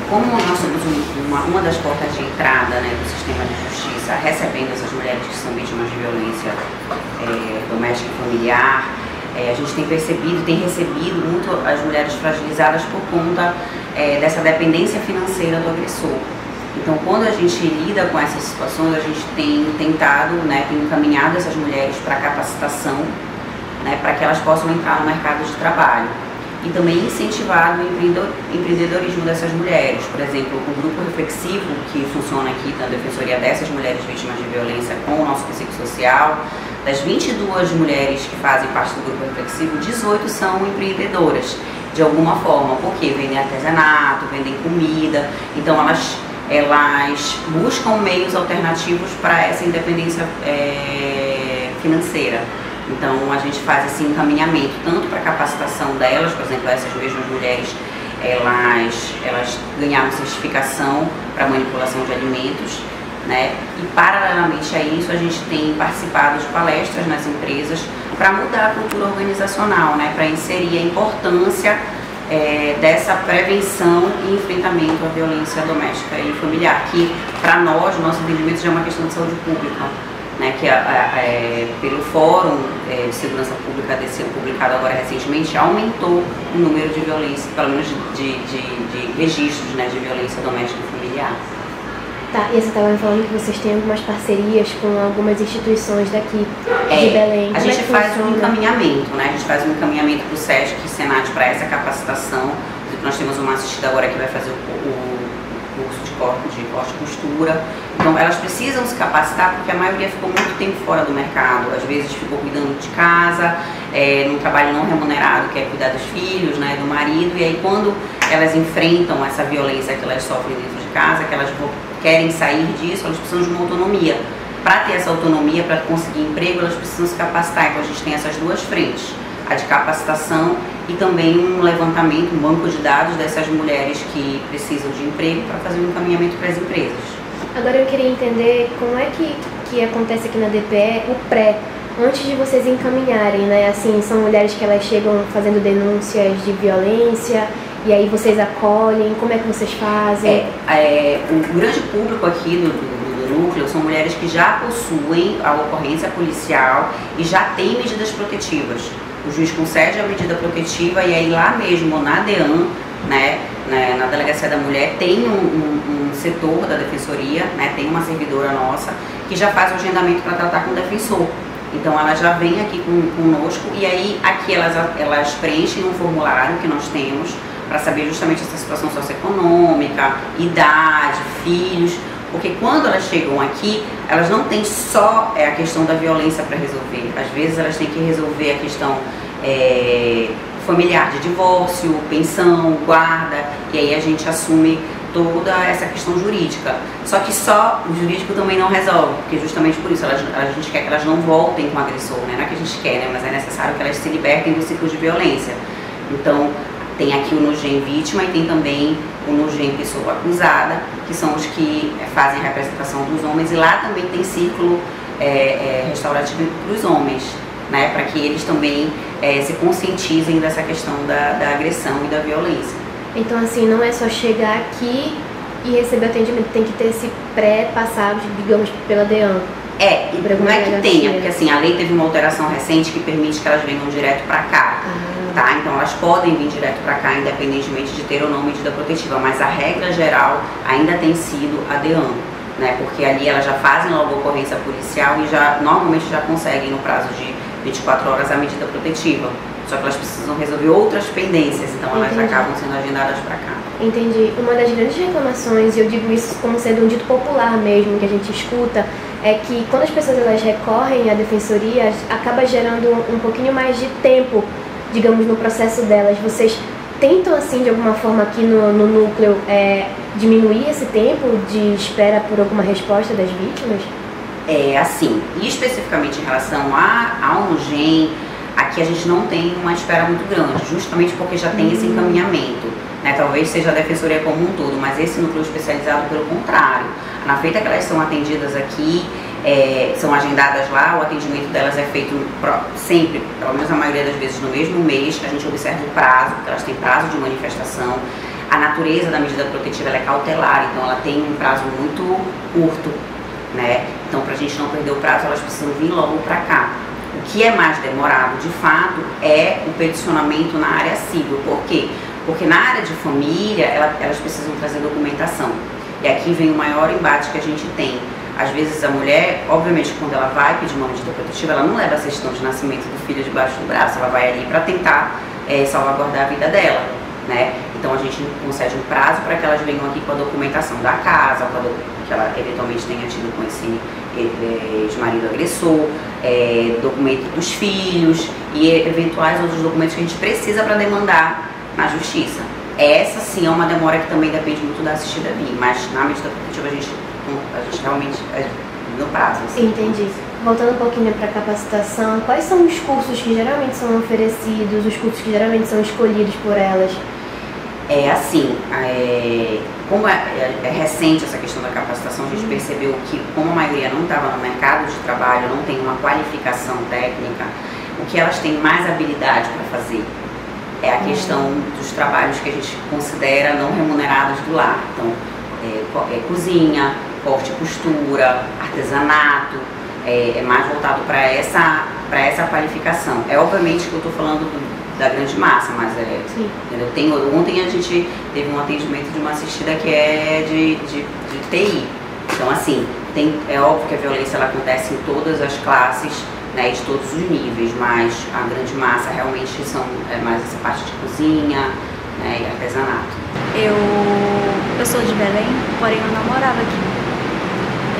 Como nós somos uma das portas de entrada, né, do sistema de justiça, recebendo essas mulheres que são vítimas de violência doméstica e familiar, a gente tem recebido muito as mulheres fragilizadas por conta dessa dependência financeira do agressor. Então, quando a gente lida com essas situações, a gente tem tentado, tem encaminhado essas mulheres para capacitação, para que elas possam entrar no mercado de trabalho. E também incentivar o empreendedorismo dessas mulheres. Por exemplo, o grupo reflexivo, que funciona aqui na Defensoria dessas mulheres vítimas de violência com o nosso psicossocial, das 22 mulheres que fazem parte do grupo reflexivo, 18 são empreendedoras, de alguma forma, porque vendem artesanato, vendem comida, então elas buscam meios alternativos para essa independência financeira. Então a gente faz esse encaminhamento tanto para a capacitação delas, por exemplo, essas mesmas mulheres, elas ganharam certificação para manipulação de alimentos, e paralelamente a isso a gente tem participado de palestras nas empresas para mudar a cultura organizacional, para inserir a importância dessa prevenção e enfrentamento à violência doméstica e familiar, que para nós, nosso entendimento já é uma questão de saúde pública, que pelo Fórum de Segurança Pública desse ano, publicado agora recentemente, aumentou o número de violência, pelo menos de registros de violência doméstica e familiar. Tá, e você estava me falando que vocês têm algumas parcerias com algumas instituições daqui de Belém. A gente faz um encaminhamento, a gente faz um encaminhamento para o SESC e Senat para essa capacitação. Nós temos uma assistida agora que vai fazer o curso de corte e costura. Então elas precisam se capacitar porque a maioria ficou muito tempo fora do mercado, às vezes ficou cuidando de casa, num trabalho não remunerado, que é cuidar dos filhos, do marido, e aí quando elas enfrentam essa violência que elas sofrem dentro de casa, que elas querem sair disso, elas precisam de uma autonomia. Para ter essa autonomia, para conseguir emprego, elas precisam se capacitar. Então a gente tem essas duas frentes, a de capacitação e também um levantamento, um banco de dados dessas mulheres que precisam de emprego para fazer um encaminhamento para as empresas. Agora eu queria entender como é que acontece aqui na DPE o pré, antes de vocês encaminharem, Assim, são mulheres que elas chegam fazendo denúncias de violência e aí vocês acolhem, como é que vocês fazem? O grande público aqui do núcleo são mulheres que já possuem a ocorrência policial e já têm medidas protetivas. O juiz concede a medida protetiva e aí lá mesmo na DEAN, na Delegacia da Mulher, tem um setor da Defensoria, tem uma servidora nossa que já faz o agendamento para tratar com o defensor. Então ela já vem aqui conosco e aí aqui elas preenchem um formulário que nós temos para saber justamente essa situação socioeconômica, idade, filhos, porque quando elas chegam aqui, elas não têm só a questão da violência para resolver. Às vezes elas têm que resolver a questão familiar de divórcio, pensão, guarda, e aí a gente assume toda essa questão jurídica. Só que só o jurídico também não resolve, porque justamente por isso a gente quer que elas não voltem com o agressor, não é que a gente quer, mas é necessário que elas se libertem do ciclo de violência. Então, tem aqui o NUGEM vítima e tem também o NUGEM pessoa acusada, que são os que fazem a representação dos homens, e lá também tem círculo restaurativo para os homens, para que eles também se conscientizem dessa questão da agressão e da violência. Então, assim, não é só chegar aqui e receber atendimento, tem que ter esse pré-passado, digamos, pela DEAN. Não é que tenha, porque assim, a lei teve uma alteração recente que permite que elas venham direto para cá. Então elas podem vir direto para cá, independentemente de ter ou não medida protetiva, mas a regra geral ainda tem sido a DEAN, porque ali elas já fazem logo a ocorrência policial e normalmente já conseguem no prazo de 24 horas a medida protetiva. Só que elas precisam resolver outras pendências, então elas acabam sendo agendadas para cá. Entendi. Uma das grandes reclamações, e eu digo isso como sendo um dito popular mesmo, que a gente escuta, é que quando as pessoas elas recorrem à defensoria, acaba gerando um pouquinho mais de tempo, digamos, no processo delas. Vocês tentam, assim, de alguma forma aqui no núcleo, diminuir esse tempo de espera por alguma resposta das vítimas? Assim, e especificamente em relação ao NUGEM, aqui a gente não tem uma espera muito grande, justamente porque já tem esse encaminhamento, talvez seja a defensoria como um todo, mas esse núcleo especializado pelo contrário. Na feita que elas são atendidas aqui, são agendadas lá, o atendimento delas é feito sempre, pelo menos a maioria das vezes no mesmo mês, a gente observa o prazo, porque elas têm prazo de manifestação. a natureza da medida protetiva ela é cautelar, então ela tem um prazo muito curto, né? Então, para a gente não perder o prazo, elas precisam vir logo para cá. O que é mais demorado, de fato, é o peticionamento na área civil. Por quê? Porque na área de família, elas precisam trazer documentação. E aqui vem o maior embate que a gente tem. Às vezes a mulher, obviamente, quando ela vai pedir uma medida protetiva, ela não leva a certidão de nascimento do filho debaixo do braço, ela vai ali para tentar salvaguardar a vida dela, né? Então a gente concede um prazo para que elas venham aqui com a documentação da casa, que ela eventualmente tenha tido com esse ex-marido agressor, documento dos filhos e eventuais outros documentos que a gente precisa para demandar na justiça. Essa sim é uma demora que também depende muito da assistida vir, mas na medida protetiva a gente realmente no prazo. Assim. Entendi. Voltando um pouquinho para a capacitação, quais são os cursos que geralmente são oferecidos, os cursos que geralmente são escolhidos por elas? Como é recente essa questão da capacitação, a gente percebeu que, como a maioria não estava no mercado de trabalho, não tem uma qualificação técnica, o que elas têm mais habilidade para fazer é a questão dos trabalhos que a gente considera não remunerados do lar. Então, cozinha, corte e costura, artesanato, é mais voltado para essa qualificação. Obviamente que eu estou falando da grande massa, mas ontem a gente teve um atendimento de uma assistida que é de TI. Então, assim, é óbvio que a violência ela acontece em todas as classes, né, de todos os níveis, mas a grande massa realmente são mais essa parte de cozinha, né, e artesanato. Eu sou de Belém, porém eu não morava aqui.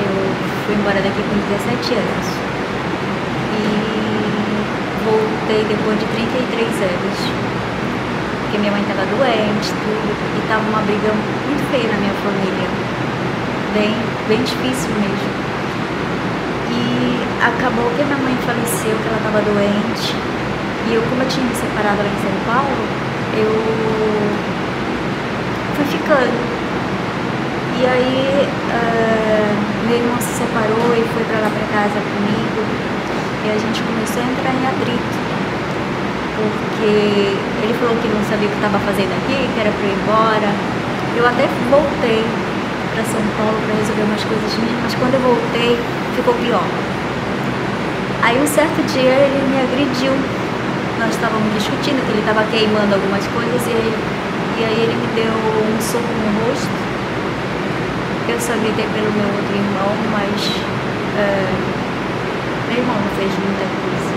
Eu fui embora daqui com 17 anos e voltei depois de 33 anos, porque minha mãe estava doente, tudo, e estava uma briga muito feia na minha família, bem difícil mesmo. E acabou que minha mãe faleceu, que ela estava doente, e como eu tinha me separado lá em São Paulo, eu fui ficando. E aí meu irmão se separou e foi pra lá pra casa comigo, e a gente começou a entrar em atrito, porque ele falou que não sabia o que estava fazendo aqui, que era pra eu ir embora. Eu até voltei pra São Paulo pra resolver umas coisas minhas, mas quando eu voltei ficou pior. Aí um certo dia ele me agrediu, nós estávamos discutindo que ele estava queimando algumas coisas e aí ele me deu um soco no rosto. Eu só gritei pelo meu outro irmão, mas meu irmão não fez muita coisa.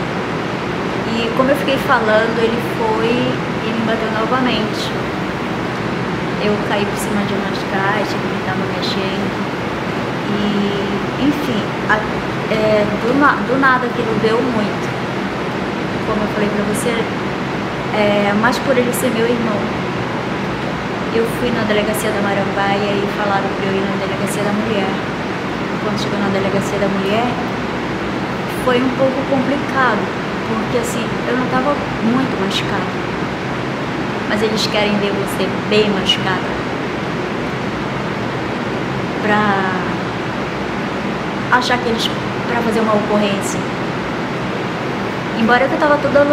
E como eu fiquei falando, ele foi e me bateu novamente. Eu caí por cima de umas caixas, ele estava mexendo. E, enfim, do nada aquilo deu muito. Como eu falei pra você, mas por ele ser meu irmão. Eu fui na delegacia da Marambaia e falaram pra eu ir na delegacia da mulher. Quando chegou na delegacia da mulher, foi um pouco complicado, porque assim, eu não estava muito machucada, mas eles querem ver você bem machucada pra achar que eles, pra fazer uma ocorrência. Embora eu estava toda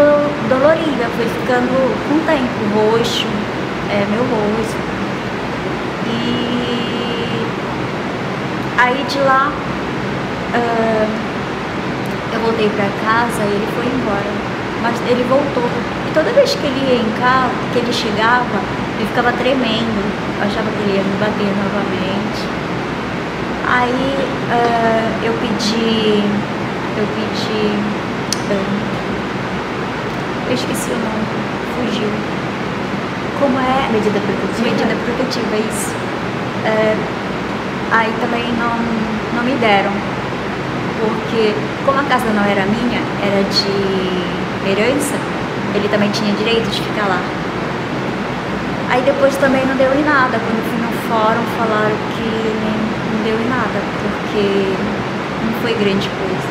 dolorida, foi ficando com o tempo, roxo, meu rosto. E aí de lá eu voltei pra casa e ele foi embora, mas ele voltou. E toda vez que ele ia em casa, que ele chegava, ele ficava tremendo, eu achava que ele ia me bater novamente. Aí eu pedi, eu esqueci o nome, fugiu. Como é? Medida protetiva? Medida protetiva, isso. Aí também não me deram, porque como a casa não era minha, era de herança, ele também tinha direito de ficar lá. Aí depois também não deu em nada, quando fui no fórum falaram que não deu em nada, porque não foi grande coisa.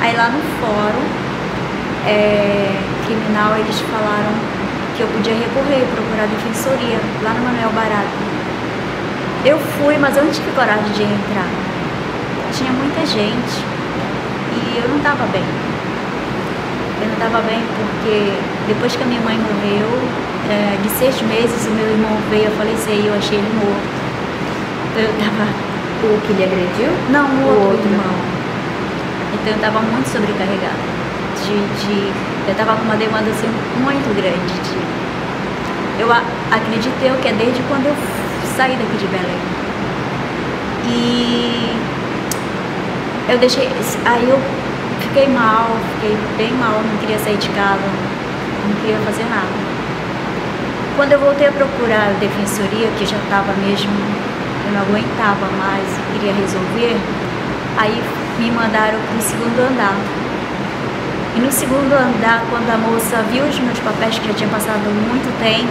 Aí lá no fórum criminal eles falaram que eu podia recorrer, procurar a defensoria, lá no Manuel Barato. Eu fui, mas eu não tive coragem de entrar. Tinha muita gente e eu não estava bem. Eu não estava bem porque depois que a minha mãe morreu, de 6 meses, o meu irmão veio a falecer e eu achei ele morto. Então eu tava... O que lhe agrediu? Não, o O outro irmão. Então eu tava muito sobrecarregada. Eu tava com uma demanda assim, muito grande. Eu acredito que é desde quando eu saí daqui de Belém. E eu deixei... Aí eu fiquei mal, fiquei bem mal, não queria sair de casa, não queria fazer nada. Quando eu voltei a procurar a defensoria, que já estava mesmo, eu não aguentava mais, queria resolver, aí me mandaram para o segundo andar. E no segundo andar, quando a moça viu os meus papéis, que já tinha passado muito tempo,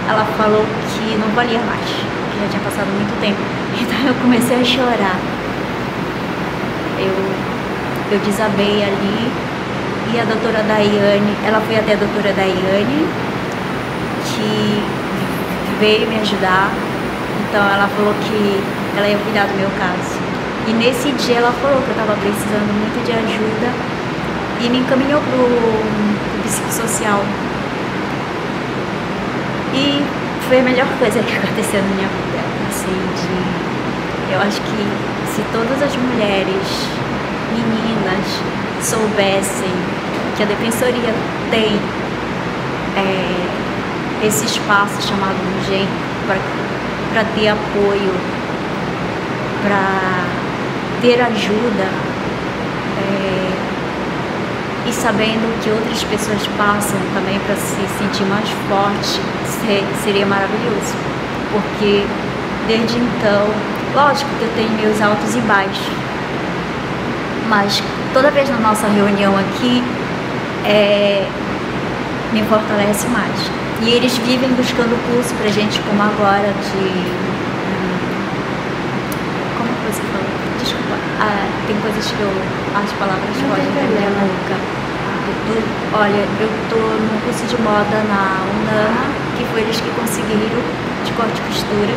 ela falou que não valia mais, que já tinha passado muito tempo. Então eu comecei a chorar. Eu desabei ali, e a doutora Daiane, ela foi até a doutora Daiane, que veio me ajudar. Então ela falou que ela ia cuidar do meu caso. E nesse dia ela falou que eu estava precisando muito de ajuda e me encaminhou para o psicossocial. E foi a melhor coisa que aconteceu na minha vida. Assim, eu acho que se todas as mulheres, meninas, soubessem que a defensoria tem esse espaço chamado Nugem para ter apoio, para ter ajuda, e sabendo que outras pessoas passam também para se sentir mais forte, seria maravilhoso. Porque desde então, lógico que eu tenho meus altos e baixos, mas toda vez na nossa reunião aqui me fortalece mais. E eles vivem buscando curso pra gente, como agora, como você falou? Desculpa, tem coisas que as palavras fogem da minha boca. Olha, eu tô no curso de moda na UNAMA, que foi eles que conseguiram, de corte e costura.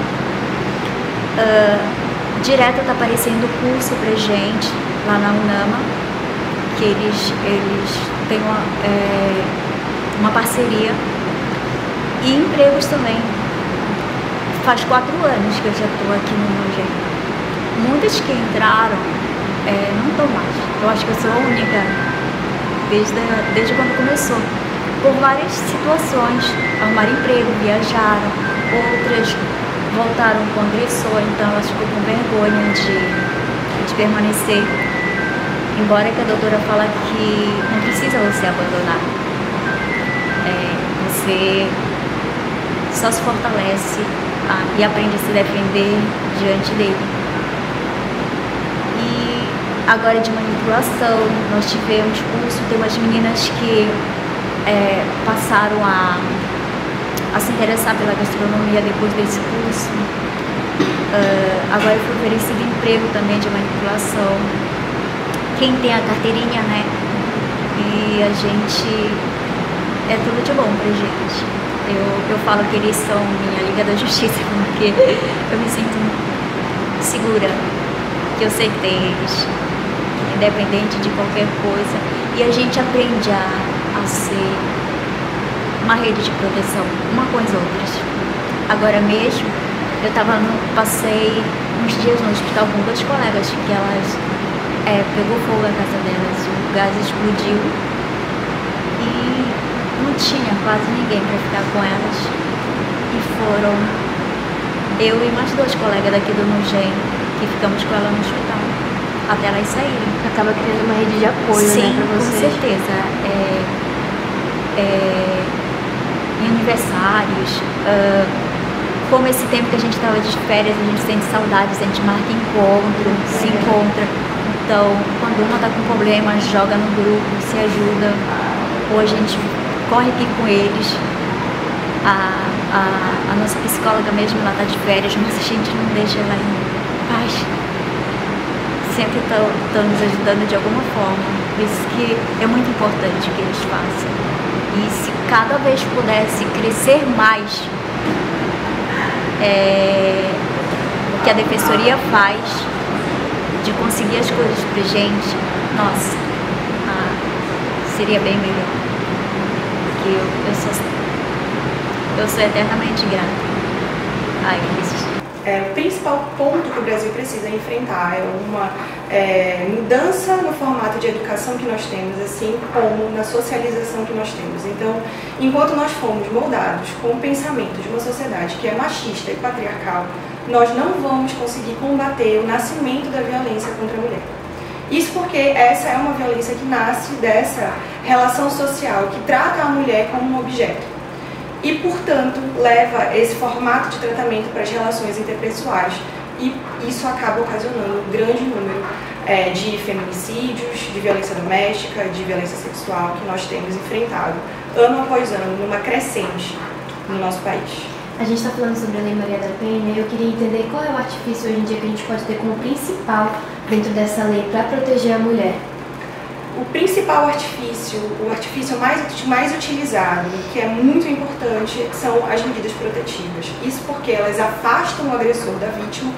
Direto tá aparecendo curso pra gente, lá na UNAMA, que eles têm uma parceria. E empregos também. Faz 4 anos que eu já estou aqui no Nugem. Muitas que entraram não estão mais. Eu acho que eu sou a única desde quando começou. Por várias situações. Arrumaram emprego, viajaram. Outras voltaram com agressor, então elas ficam com vergonha de permanecer. Embora que a doutora fala que não precisa você abandonar. Você só se fortalece e aprende a se defender diante dele. E agora de manipulação, nós tivemos curso, tem umas meninas que passaram a se interessar pela gastronomia depois desse curso. Agora foi oferecido emprego também de manipulação. Quem tem a carteirinha, né? E a gente... é tudo de bom pra gente. Eu falo que eles são minha Liga da Justiça, porque eu me sinto segura, que eu sei ter eles, independente de qualquer coisa. E a gente aprende a ser uma rede de proteção, uma com as outras. Agora mesmo, passei uns dias no hospital com 2 colegas, que elas pegou fogo na casa delas, o gás explodiu. E não tinha quase ninguém para ficar com elas. E foram eu e mais 2 colegas daqui do Nugem que ficamos com ela no hospital até elas saírem. Acaba criando uma rede de apoio, sim, né, para vocês. Com certeza. Em aniversários, como esse tempo que a gente estava de férias, a gente sente saudades, a gente marca encontro, se encontra. Então, quando uma está com problema, joga no grupo, se ajuda. Ou a gente corre aqui com eles. A nossa psicóloga mesmo, ela está de férias, mas a gente não deixa ela em paz. Sempre estão nos ajudando de alguma forma. Por isso que é muito importante que eles façam. E se cada vez pudesse crescer mais o que a defensoria faz, de conseguir as coisas pra gente, nossa, seria bem melhor. Porque eu só eu sou eternamente grata a eles. O principal ponto que o Brasil precisa enfrentar é uma mudança no formato de educação que nós temos, assim como na socialização que nós temos. Então, enquanto nós fomos moldados com o pensamento de uma sociedade que é machista e patriarcal, nós não vamos conseguir combater o nascimento da violência contra a mulher. Isso porque essa é uma violência que nasce dessa relação social que trata a mulher como um objeto. E, portanto, leva esse formato de tratamento para as relações interpessoais e isso acaba ocasionando um grande número de feminicídios, de violência doméstica, de violência sexual que nós temos enfrentado ano após ano, numa crescente no nosso país. A gente está falando sobre a Lei Maria da Penha e eu queria entender qual é o artifício hoje em dia que a gente pode ter como principal dentro dessa lei para proteger a mulher. O principal artifício, o artifício mais utilizado, que é muito importante, são as medidas protetivas. Isso porque elas afastam o agressor da vítima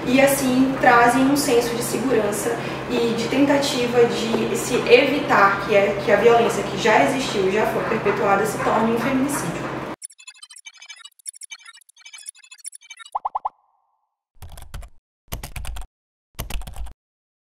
e assim trazem um senso de segurança e de tentativa de se evitar que a violência que já existiu e já foi perpetuada se torne um feminicídio.